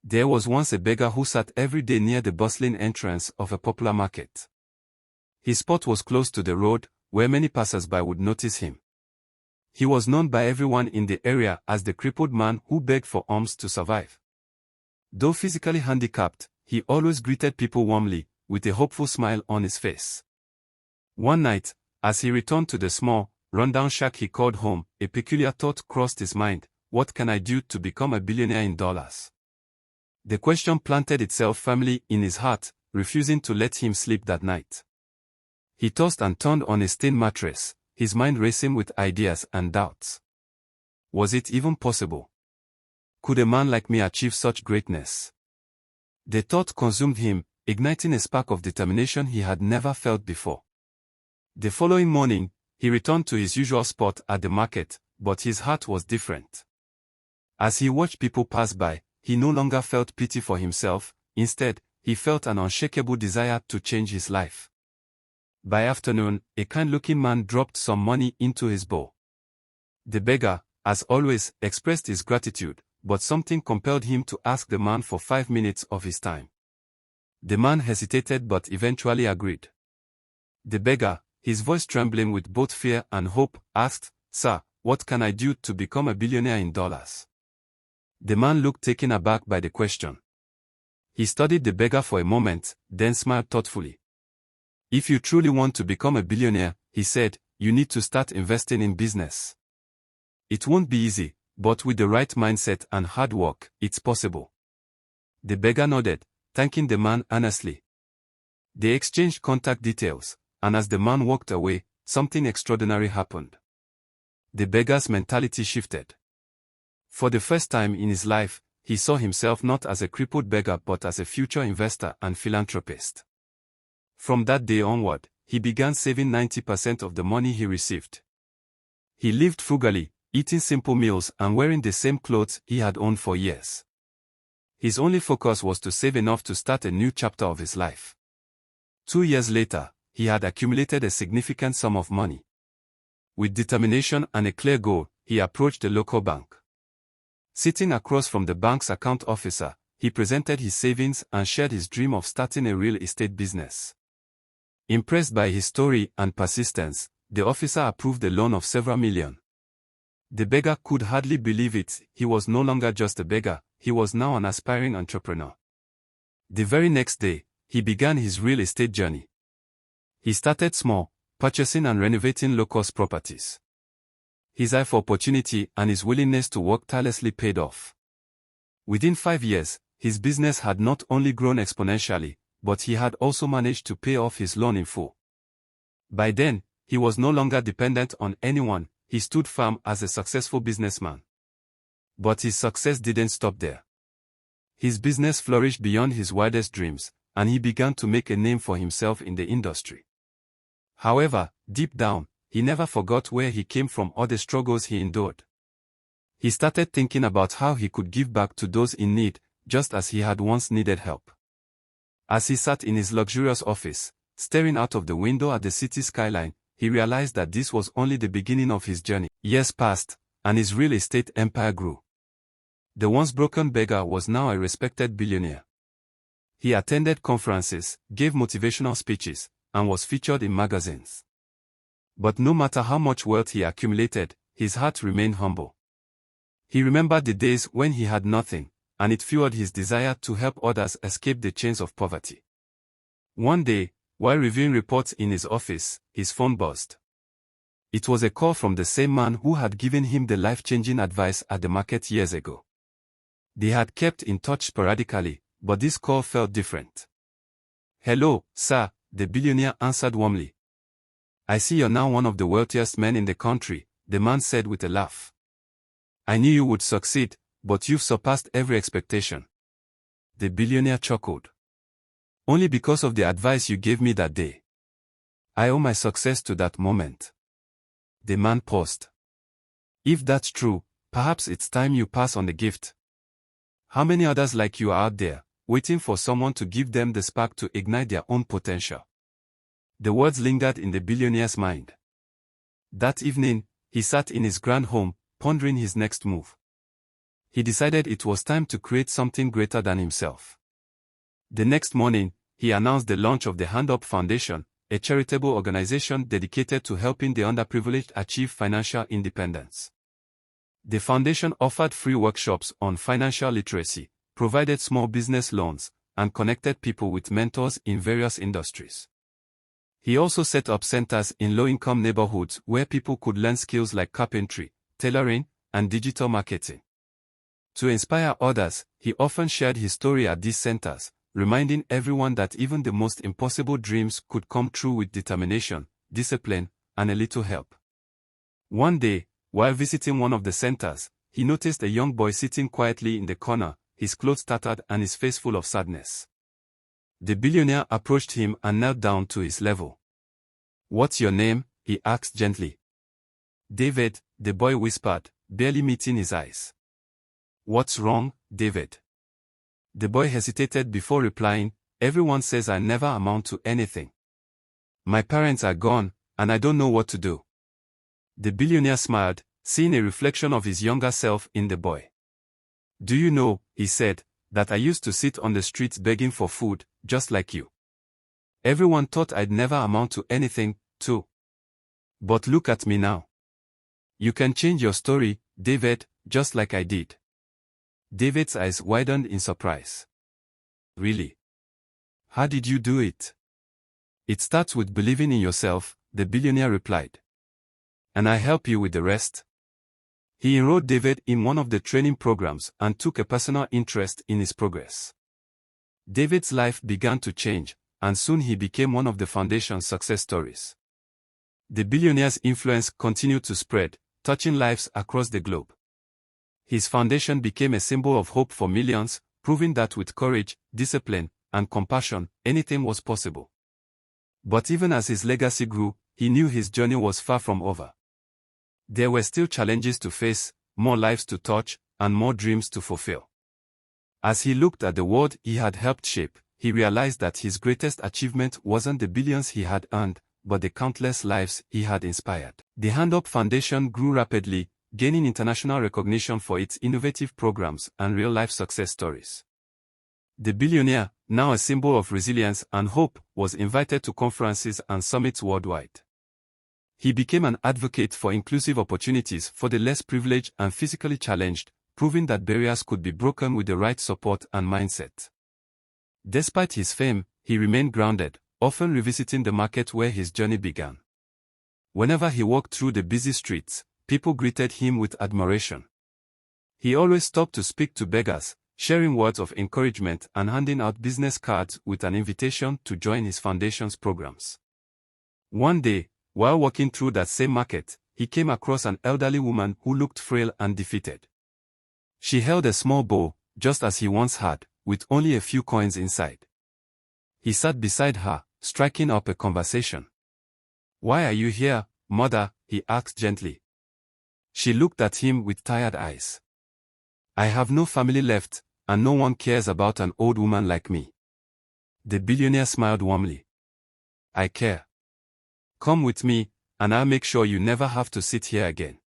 There was once a beggar who sat every day near the bustling entrance of a popular market. His spot was close to the road, where many passers-by would notice him. He was known by everyone in the area as the crippled man who begged for alms to survive. Though physically handicapped, he always greeted people warmly, with a hopeful smile on his face. One night, as he returned to the small, rundown shack he called home, a peculiar thought crossed his mind: what can I do to become a billionaire in dollars? The question planted itself firmly in his heart, refusing to let him sleep that night. He tossed and turned on a stained mattress, his mind racing with ideas and doubts. Was it even possible? Could a man like me achieve such greatness? The thought consumed him, igniting a spark of determination he had never felt before. The following morning, he returned to his usual spot at the market, but his heart was different. As he watched people pass by, he no longer felt pity for himself. Instead, he felt an unshakable desire to change his life. By afternoon, a kind-looking man dropped some money into his bowl. The beggar, as always, expressed his gratitude, but something compelled him to ask the man for 5 minutes of his time. The man hesitated but eventually agreed. The beggar, his voice trembling with both fear and hope, asked, "Sir, what can I do to become a billionaire in dollars?" The man looked taken aback by the question. He studied the beggar for a moment, then smiled thoughtfully. "If you truly want to become a billionaire," he said, "you need to start investing in business. It won't be easy, but with the right mindset and hard work, it's possible." The beggar nodded, thanking the man earnestly. They exchanged contact details, and as the man walked away, something extraordinary happened. The beggar's mentality shifted. For the first time in his life, he saw himself not as a crippled beggar but as a future investor and philanthropist. From that day onward, he began saving 90% of the money he received. He lived frugally, eating simple meals and wearing the same clothes he had owned for years. His only focus was to save enough to start a new chapter of his life. 2 years later, he had accumulated a significant sum of money. With determination and a clear goal, he approached the local bank. Sitting across from the bank's account officer, he presented his savings and shared his dream of starting a real estate business. Impressed by his story and persistence, the officer approved a loan of several million. The beggar could hardly believe it. He was no longer just a beggar, he was now an aspiring entrepreneur. The very next day, he began his real estate journey. He started small, purchasing and renovating low-cost properties. His eye for opportunity and his willingness to work tirelessly paid off. Within 5 years, his business had not only grown exponentially, but he had also managed to pay off his loan in full. By then, he was no longer dependent on anyone. He stood firm as a successful businessman. But his success didn't stop there. His business flourished beyond his wildest dreams, and he began to make a name for himself in the industry. However, deep down, he never forgot where he came from or the struggles he endured. He started thinking about how he could give back to those in need, just as he had once needed help. As he sat in his luxurious office, staring out of the window at the city skyline, he realized that this was only the beginning of his journey. Years passed, and his real estate empire grew. The once broken beggar was now a respected billionaire. He attended conferences, gave motivational speeches, and was featured in magazines. But no matter how much wealth he accumulated, his heart remained humble. He remembered the days when he had nothing, and it fueled his desire to help others escape the chains of poverty. One day, while reviewing reports in his office, his phone buzzed. It was a call from the same man who had given him the life-changing advice at the market years ago. They had kept in touch sporadically, but this call felt different. "Hello, sir," the billionaire answered warmly. "I see you're now one of the wealthiest men in the country," the man said with a laugh. "I knew you would succeed, but you've surpassed every expectation." The billionaire chuckled. "Only because of the advice you gave me that day. I owe my success to that moment." The man paused. "If that's true, perhaps it's time you pass on the gift. How many others like you are out there, waiting for someone to give them the spark to ignite their own potential?" The words lingered in the billionaire's mind. That evening, he sat in his grand home, pondering his next move. He decided it was time to create something greater than himself. The next morning, he announced the launch of the Hand Up Foundation, a charitable organization dedicated to helping the underprivileged achieve financial independence. The foundation offered free workshops on financial literacy, provided small business loans, and connected people with mentors in various industries. He also set up centers in low-income neighborhoods where people could learn skills like carpentry, tailoring, and digital marketing. To inspire others, he often shared his story at these centers, reminding everyone that even the most impossible dreams could come true with determination, discipline, and a little help. One day, while visiting one of the centers, he noticed a young boy sitting quietly in the corner, his clothes tattered and his face full of sadness. The billionaire approached him and knelt down to his level. "What's your name?" he asked gently. "David," the boy whispered, barely meeting his eyes. "What's wrong, David?" The boy hesitated before replying, "Everyone says I never amount to anything. My parents are gone, and I don't know what to do." The billionaire smiled, seeing a reflection of his younger self in the boy. "Do you know," he said, "that I used to sit on the streets begging for food, just like you. Everyone thought I'd never amount to anything, too. But look at me now. You can change your story, David, just like I did." David's eyes widened in surprise. "Really? How did you do it?" "It starts with believing in yourself," the billionaire replied. "And I help you with the rest." He enrolled David in one of the training programs and took a personal interest in his progress. David's life began to change, and soon he became one of the foundation's success stories. The billionaire's influence continued to spread, touching lives across the globe. His foundation became a symbol of hope for millions, proving that with courage, discipline, and compassion, anything was possible. But even as his legacy grew, he knew his journey was far from over. There were still challenges to face, more lives to touch, and more dreams to fulfill. As he looked at the world he had helped shape, he realized that his greatest achievement wasn't the billions he had earned, but the countless lives he had inspired. The Hand Up Foundation grew rapidly, gaining international recognition for its innovative programs and real-life success stories. The billionaire, now a symbol of resilience and hope, was invited to conferences and summits worldwide. He became an advocate for inclusive opportunities for the less privileged and physically challenged, proving that barriers could be broken with the right support and mindset. Despite his fame, he remained grounded, often revisiting the market where his journey began. Whenever he walked through the busy streets, people greeted him with admiration. He always stopped to speak to beggars, sharing words of encouragement and handing out business cards with an invitation to join his foundation's programs. One day, while walking through that same market, he came across an elderly woman who looked frail and defeated. She held a small bowl, just as he once had, with only a few coins inside. He sat beside her, striking up a conversation. "Why are you here, mother?" he asked gently. She looked at him with tired eyes. "I have no family left, and no one cares about an old woman like me." The billionaire smiled warmly. "I care. Come with me, and I'll make sure you never have to sit here again."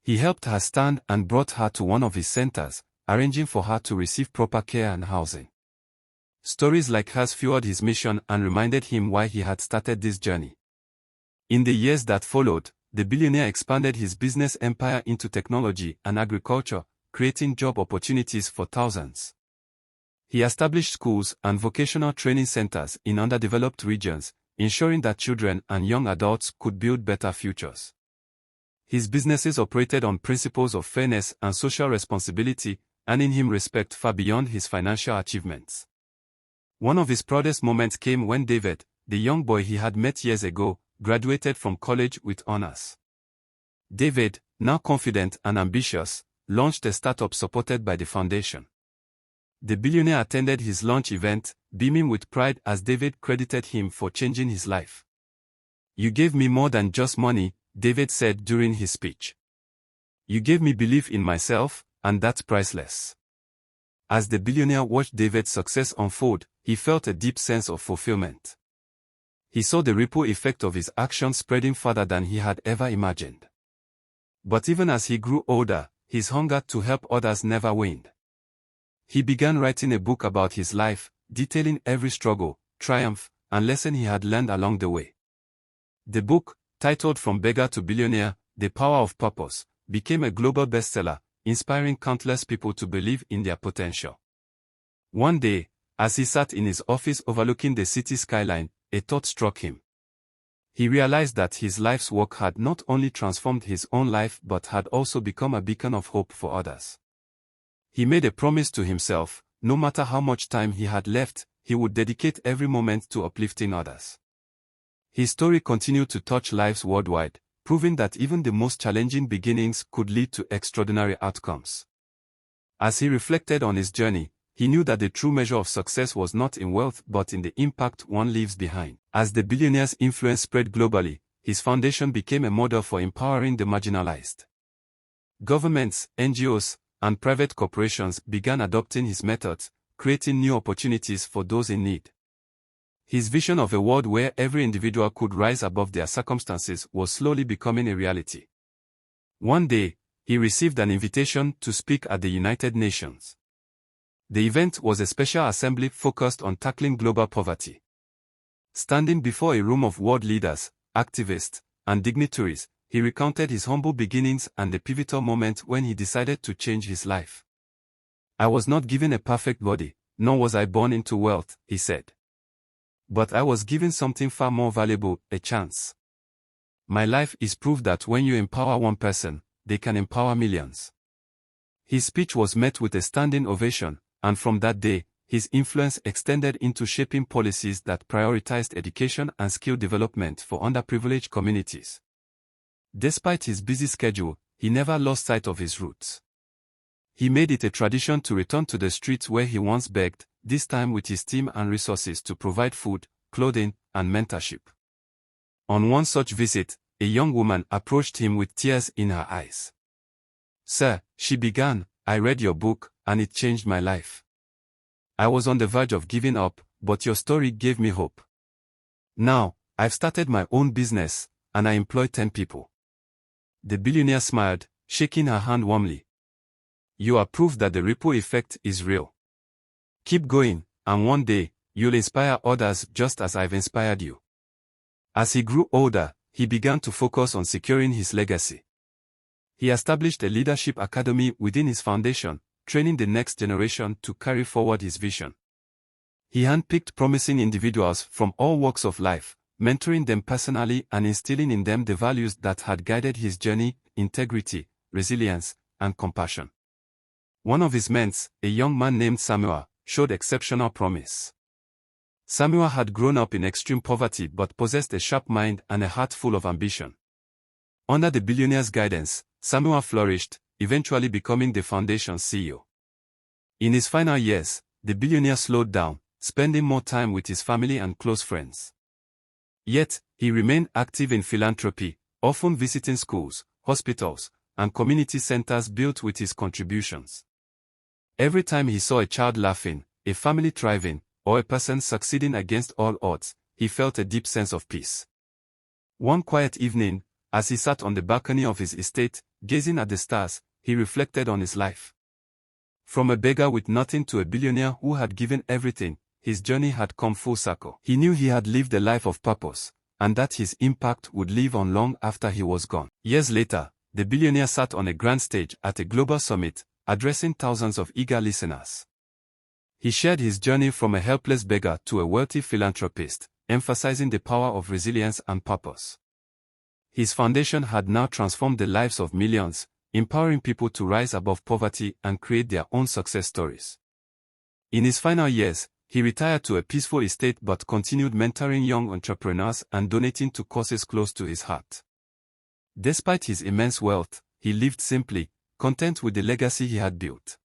He helped her stand and brought her to one of his centers, arranging for her to receive proper care and housing. Stories like hers fueled his mission and reminded him why he had started this journey. In the years that followed, the billionaire expanded his business empire into technology and agriculture, creating job opportunities for thousands. He established schools and vocational training centers in underdeveloped regions, ensuring that children and young adults could build better futures. His businesses operated on principles of fairness and social responsibility, earning him respect far beyond his financial achievements. One of his proudest moments came when David, the young boy he had met years ago, graduated from college with honors. David, now confident and ambitious, launched a startup supported by the foundation. The billionaire attended his launch event, beaming with pride as David credited him for changing his life. "You gave me more than just money," David said during his speech. "You gave me belief in myself, and that's priceless." As the billionaire watched David's success unfold, he felt a deep sense of fulfillment. He saw the ripple effect of his actions spreading farther than he had ever imagined. But even as he grew older, his hunger to help others never waned. He began writing a book about his life, detailing every struggle, triumph, and lesson he had learned along the way. The book, titled From Beggar to Billionaire, The Power of Purpose, became a global bestseller, inspiring countless people to believe in their potential. One day, as he sat in his office overlooking the city skyline, a thought struck him. He realized that his life's work had not only transformed his own life but had also become a beacon of hope for others. He made a promise to himself: no matter how much time he had left, he would dedicate every moment to uplifting others. His story continued to touch lives worldwide, proving that even the most challenging beginnings could lead to extraordinary outcomes. As he reflected on his journey, he knew that the true measure of success was not in wealth but in the impact one leaves behind. As the billionaire's influence spread globally, his foundation became a model for empowering the marginalized. Governments, NGOs, and private corporations began adopting his methods, creating new opportunities for those in need. His vision of a world where every individual could rise above their circumstances was slowly becoming a reality. One day, he received an invitation to speak at the United Nations. The event was a special assembly focused on tackling global poverty. Standing before a room of world leaders, activists, and dignitaries, he recounted his humble beginnings and the pivotal moment when he decided to change his life. "I was not given a perfect body, nor was I born into wealth," he said. "But I was given something far more valuable, a chance. My life is proof that when you empower one person, they can empower millions." His speech was met with a standing ovation, and from that day, his influence extended into shaping policies that prioritized education and skill development for underprivileged communities. Despite his busy schedule, he never lost sight of his roots. He made it a tradition to return to the streets where he once begged, this time with his team and resources to provide food, clothing, and mentorship. On one such visit, a young woman approached him with tears in her eyes. "Sir," she began, "I read your book, and it changed my life. I was on the verge of giving up, but your story gave me hope. Now, I've started my own business, and I employ 10 people." The billionaire smiled, shaking her hand warmly. "You are proof that the ripple effect is real. Keep going, and one day, you'll inspire others just as I've inspired you." As he grew older, he began to focus on securing his legacy. He established a leadership academy within his foundation, training the next generation to carry forward his vision. He handpicked promising individuals from all walks of life, mentoring them personally and instilling in them the values that had guided his journey: integrity, resilience, and compassion. One of his mentor, a young man named Samuel, showed exceptional promise. Samuel had grown up in extreme poverty but possessed a sharp mind and a heart full of ambition. Under the billionaire's guidance, Samuel flourished, eventually becoming the foundation's CEO. In his final years, the billionaire slowed down, spending more time with his family and close friends. Yet, he remained active in philanthropy, often visiting schools, hospitals, and community centers built with his contributions. Every time he saw a child laughing, a family thriving, or a person succeeding against all odds, he felt a deep sense of peace. One quiet evening, as he sat on the balcony of his estate, gazing at the stars, he reflected on his life. From a beggar with nothing to a billionaire who had given everything, his journey had come full circle. He knew he had lived a life of purpose, and that his impact would live on long after he was gone. Years later, the billionaire sat on a grand stage at a global summit, addressing thousands of eager listeners. He shared his journey from a helpless beggar to a wealthy philanthropist, emphasizing the power of resilience and purpose. His foundation had now transformed the lives of millions, empowering people to rise above poverty and create their own success stories. In his final years, he retired to a peaceful estate but continued mentoring young entrepreneurs and donating to causes close to his heart. Despite his immense wealth, he lived simply, content with the legacy he had built.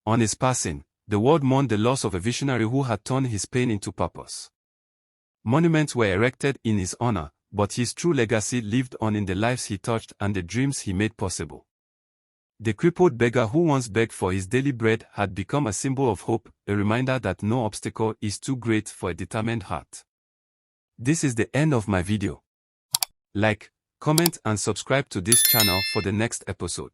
On his passing, the world mourned the loss of a visionary who had turned his pain into purpose. Monuments were erected in his honor, but his true legacy lived on in the lives he touched and the dreams he made possible. The crippled beggar who once begged for his daily bread had become a symbol of hope, a reminder that no obstacle is too great for a determined heart. This is the end of my video. Like, comment and subscribe to this channel for the next episode.